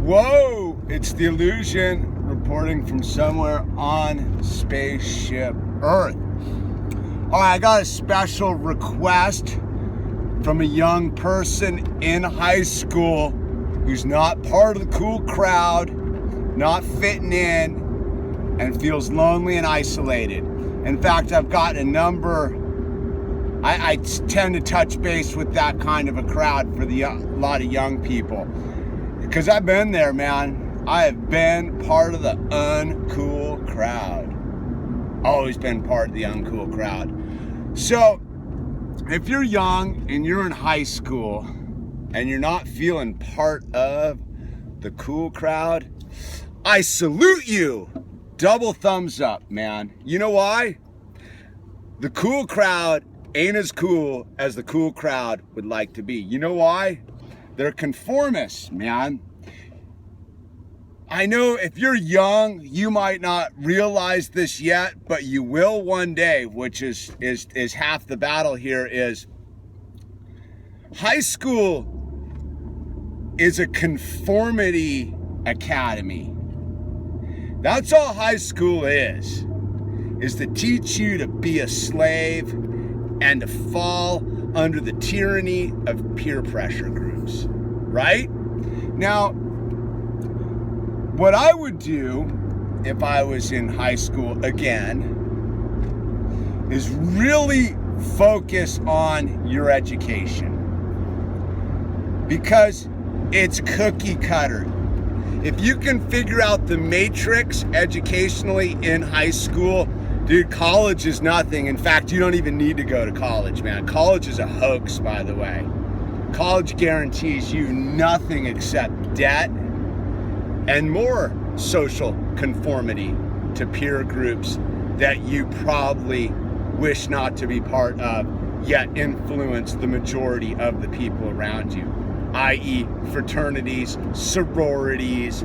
Whoa, it's the Illusion reporting from somewhere on Spaceship Earth. All right, I got a special request from a young person in high school who's not part of the cool crowd, not fitting in, and feels lonely and isolated. In fact, I've got a number. I tend to touch base with that kind of a crowd for a lot of young people. Because I've been there, man. I have been part of the uncool crowd. Always been part of the uncool crowd. So, if you're young and you're in high school and you're not feeling part of the cool crowd, I salute you. Double thumbs up, man. You know why? The cool crowd ain't as cool as the cool crowd would like to be. You know why? They're conformists, man. I know if you're young, you might not realize this yet, but you will one day, which is half the battle here. Is high school is a conformity academy. That's all high school is to teach you to be a slave and to fall under the tyranny of peer pressure groups, right? Now, what I would do if I was in high school again is really focus on your education, because it's cookie cutter. If you can figure out the matrix educationally in high school, dude, college is nothing. In fact, you don't even need to go to college, man. College is a hoax, by the way. College guarantees you nothing except debt and more social conformity to peer groups that you probably wish not to be part of, yet influence the majority of the people around you, i.e. fraternities, sororities,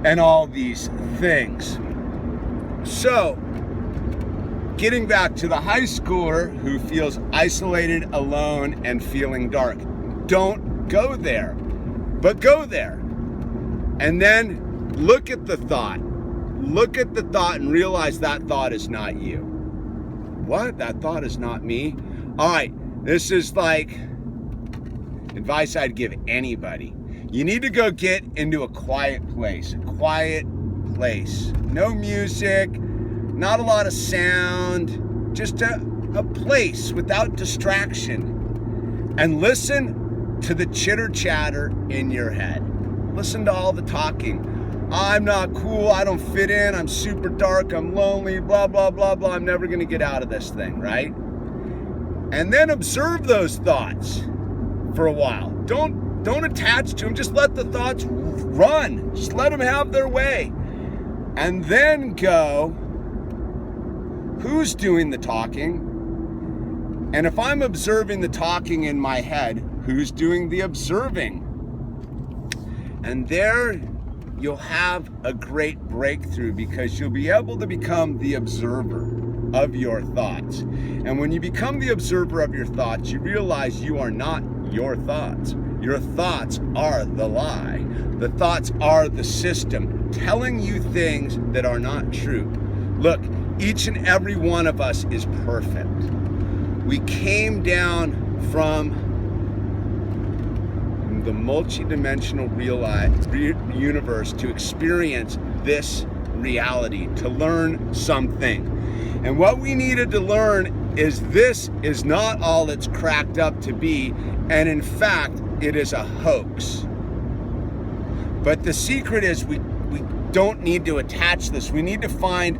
and all these things. So, getting back to the high schooler who feels isolated, alone, and feeling dark. Don't go there, but go there. And then look at the thought. Look at the thought and realize that thought is not you. What? That thought is not me? All right, this is like advice I'd give anybody. You need to go get into a quiet place. No music, not a lot of sound, just a place without distraction. And listen to the chitter chatter in your head. Listen to all the talking. I'm not cool, I don't fit in, I'm super dark, I'm lonely, blah, blah, blah, blah. I'm never gonna get out of this thing, right? And then observe those thoughts for a while. Don't attach to them, just let the thoughts run. Just let them have their way. And then go, who's doing the talking? And if I'm observing the talking in my head, who's doing the observing? And there you'll have a great breakthrough, because you'll be able to become the observer of your thoughts. And when you become the observer of your thoughts, you realize you are not your thoughts. Your thoughts are the lie. The thoughts are the system telling you things that are not true. Look, each and every one of us is perfect. We came down from the multi-dimensional universe to experience this reality, to learn something. And what we needed to learn is this is not all it's cracked up to be, and in fact, it is a hoax. But the secret is we don't need to attach this. We need to find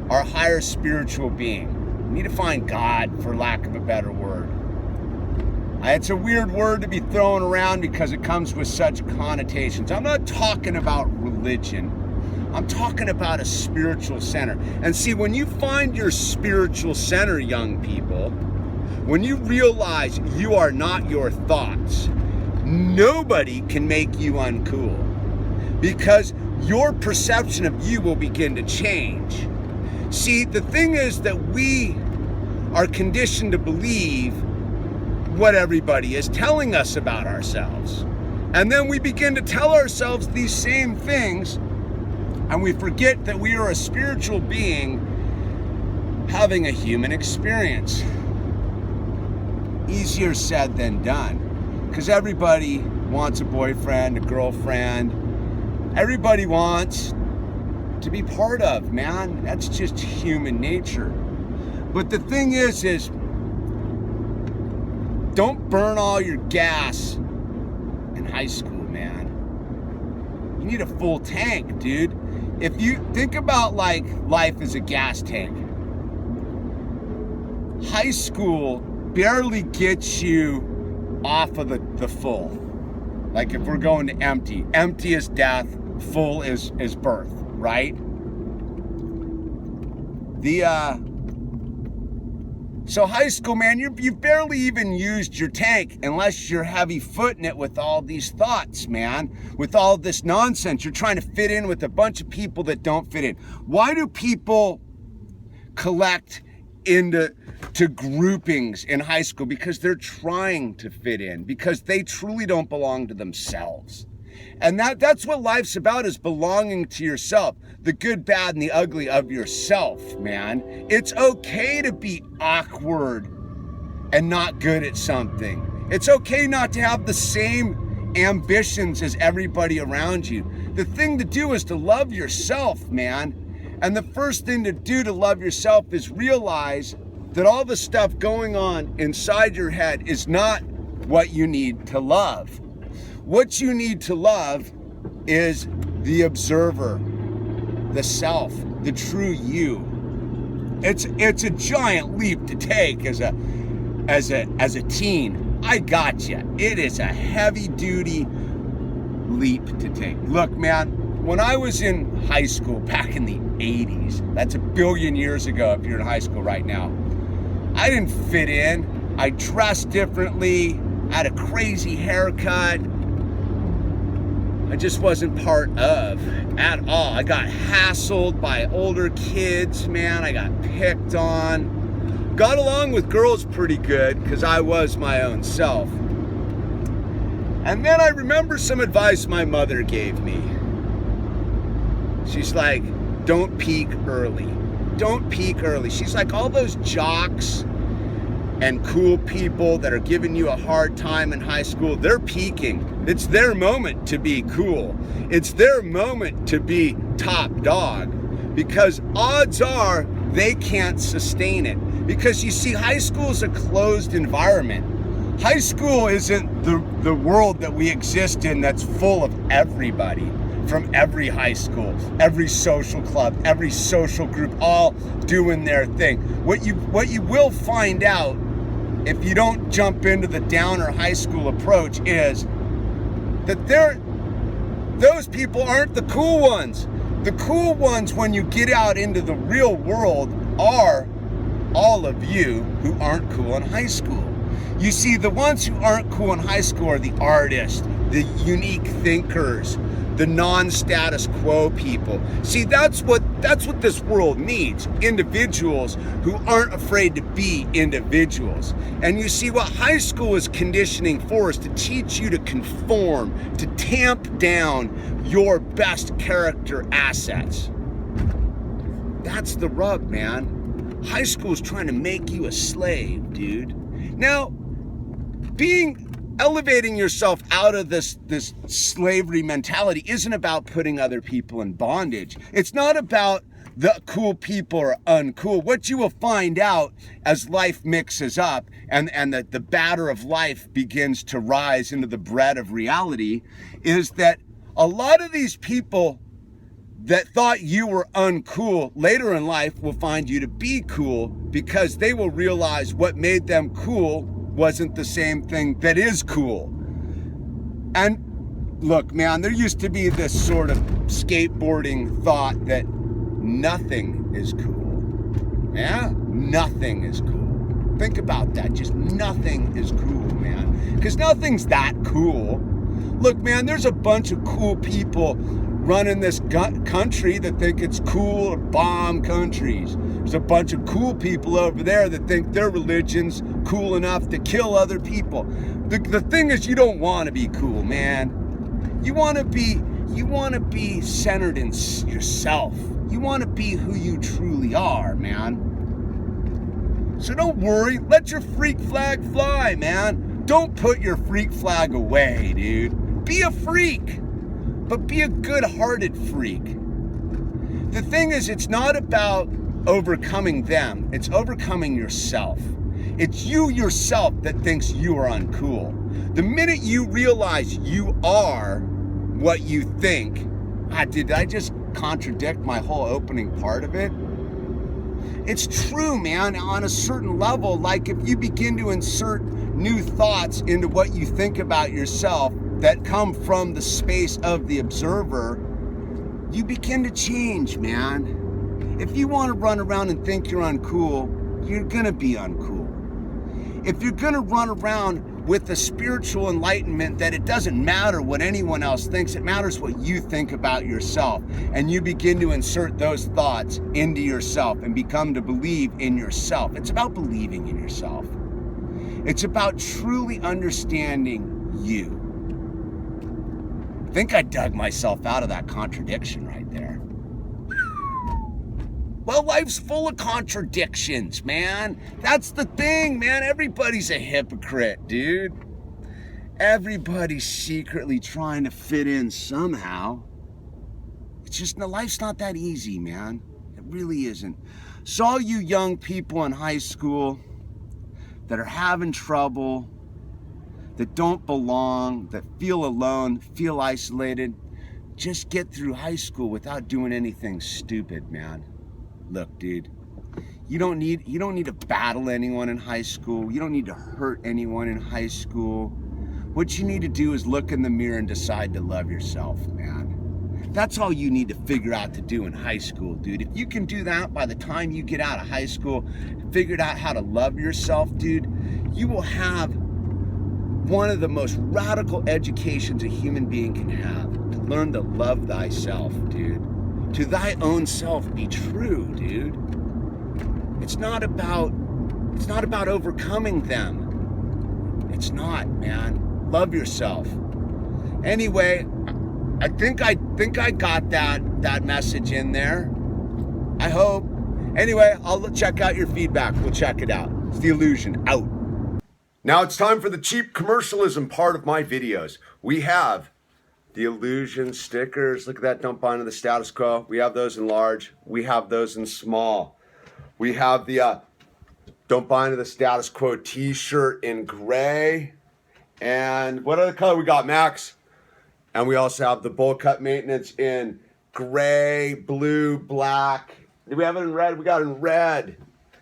our higher spiritual being. We need to find God, for lack of a better word. It's a weird word to be thrown around because it comes with such connotations. I'm not talking about religion. I'm talking about a spiritual center. And see, when you find your spiritual center, young people, when you realize you are not your thoughts, nobody can make you uncool, because your perception of you will begin to change. See, the thing is that we are conditioned to believe what everybody is telling us about ourselves. And then we begin to tell ourselves these same things, and we forget that we are a spiritual being having a human experience. Easier said than done, because everybody wants a boyfriend, a girlfriend. Everybody wants to be part of, man. That's just human nature. But the thing is don't burn all your gas in high school, man. You need a full tank, dude. If you think about like life as a gas tank, high school barely gets you off of the full. Like if we're going to empty is death, full is birth, right? So high school, man, you've barely even used your tank unless you're heavy footing it with all these thoughts, man. With all this nonsense, you're trying to fit in with a bunch of people that don't fit in. Why do people collect into groupings in high school? Because they're trying to fit in, because they truly don't belong to themselves. And that's what life's about, is belonging to yourself. The good, bad, and the ugly of yourself, man. It's okay to be awkward and not good at something. It's okay not to have the same ambitions as everybody around you. The thing to do is to love yourself, man. And the first thing to do to love yourself is realize that all the stuff going on inside your head is not what you need to love. What you need to love is the observer, the self, the true you. It's a giant leap to take as a teen. I got you. It is a heavy duty leap to take. Look, man, when I was in high school back in the 80s, that's a billion years ago if you're in high school right now, I didn't fit in. I dressed differently, had a crazy haircut. I just wasn't part of at all. I got hassled by older kids, man. I got picked on. Got along with girls pretty good because I was my own self. And then I remember some advice my mother gave me. She's like, don't peak early. Don't peak early. She's like, all those jocks and cool people that are giving you a hard time in high school, they're peaking. It's their moment to be cool. It's their moment to be top dog, because odds are they can't sustain it. Because you see, high school is a closed environment. High school isn't the world that we exist in that's full of everybody from every high school, every social club, every social group, all doing their thing. What you will find out if you don't jump into the downer high school approach is that those people aren't the cool ones. The cool ones, when you get out into the real world, are all of you who aren't cool in high school. You see, the ones who aren't cool in high school are the artists, the unique thinkers, the non-status quo people. See, that's what this world needs. Individuals who aren't afraid to be individuals. And you see, what high school is conditioning for is to teach you to conform, to tamp down your best character assets. That's the rub, man. High school is trying to make you a slave, dude. Now, elevating yourself out of this slavery mentality isn't about putting other people in bondage. It's not about the cool people are uncool. What you will find out as life mixes up and the batter of life begins to rise into the bread of reality is that a lot of these people that thought you were uncool later in life will find you to be cool, because they will realize what made them cool wasn't the same thing that is cool. And look, man, there used to be this sort of skateboarding thought that nothing is cool. Yeah? Nothing is cool. Think about that. Just nothing is cool, man. Because nothing's that cool. Look, man, there's a bunch of cool people running this country that think it's cool to bomb countries. There's a bunch of cool people over there that think their religion's cool enough to kill other people. The thing is, you don't want to be cool, man. You want to be centered in yourself. You want to be who you truly are, man. So don't worry, let your freak flag fly, man. Don't put your freak flag away, dude. Be a freak, but be a good-hearted freak. The thing is, it's not about overcoming them, it's overcoming yourself. It's you yourself that thinks you are uncool. The minute you realize you are what you think, did I just contradict my whole opening part of it? It's true, man, on a certain level. Like if you begin to insert new thoughts into what you think about yourself that come from the space of the observer, you begin to change, man. If you want to run around and think you're uncool, you're gonna be uncool. If you're gonna run around with the spiritual enlightenment that it doesn't matter what anyone else thinks, it matters what you think about yourself, and you begin to insert those thoughts into yourself and become to believe in yourself. It's about believing in yourself. It's about truly understanding you. I think I dug myself out of that contradiction right there. Well, life's full of contradictions, man. That's the thing, man. Everybody's a hypocrite, dude. Everybody's secretly trying to fit in somehow. It's just, life's not that easy, man. It really isn't. So all you young people in high school that are having trouble, that don't belong, that feel alone, feel isolated, just get through high school without doing anything stupid, man. Look, dude, you don't need to battle anyone in high school. You don't need to hurt anyone in high school. What you need to do is look in the mirror and decide to love yourself, man. That's all you need to figure out to do in high school, dude. If you can do that by the time you get out of high school, figured out how to love yourself, dude, you will have one of the most radical educations a human being can have. To learn to love thyself, dude. To thy own self be true, dude. It's not about overcoming them. It's not, man. Love yourself. Anyway, I think I got that message in there. I hope. Anyway, I'll check out your feedback. We'll check it out. It's The Illusion, out. Now it's time for the cheap commercialism part of my videos. We have The Illusion stickers. Look at that, don't buy into the status quo. We have those in large. We have those in small. We have the don't buy into the status quo t-shirt in gray. And what other color we got, Max? And we also have the bowl cut maintenance in gray, blue, black. Do we have it in red? We got it in red.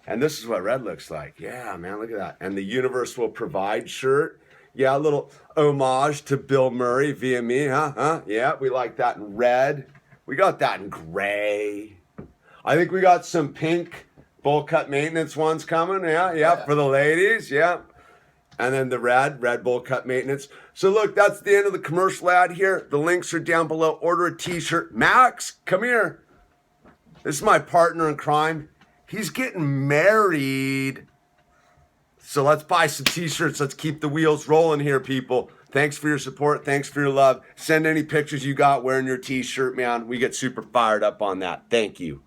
And this is what red looks like. Yeah, man, look at that. And the Universe Will Provide shirt. Yeah, a little homage to Bill Murray via me, huh? Yeah, we like that in red. We got that in gray. I think we got some pink bowl cut maintenance ones coming. Yeah, for the ladies, yeah. And then the red bowl cut maintenance. So look, that's the end of the commercial ad here. The links are down below. Order a t-shirt. Max, come here. This is my partner in crime. He's getting married. So let's buy some t-shirts. Let's keep the wheels rolling here, people. Thanks for your support. Thanks for your love. Send any pictures you got wearing your t-shirt, man. We get super fired up on that. Thank you.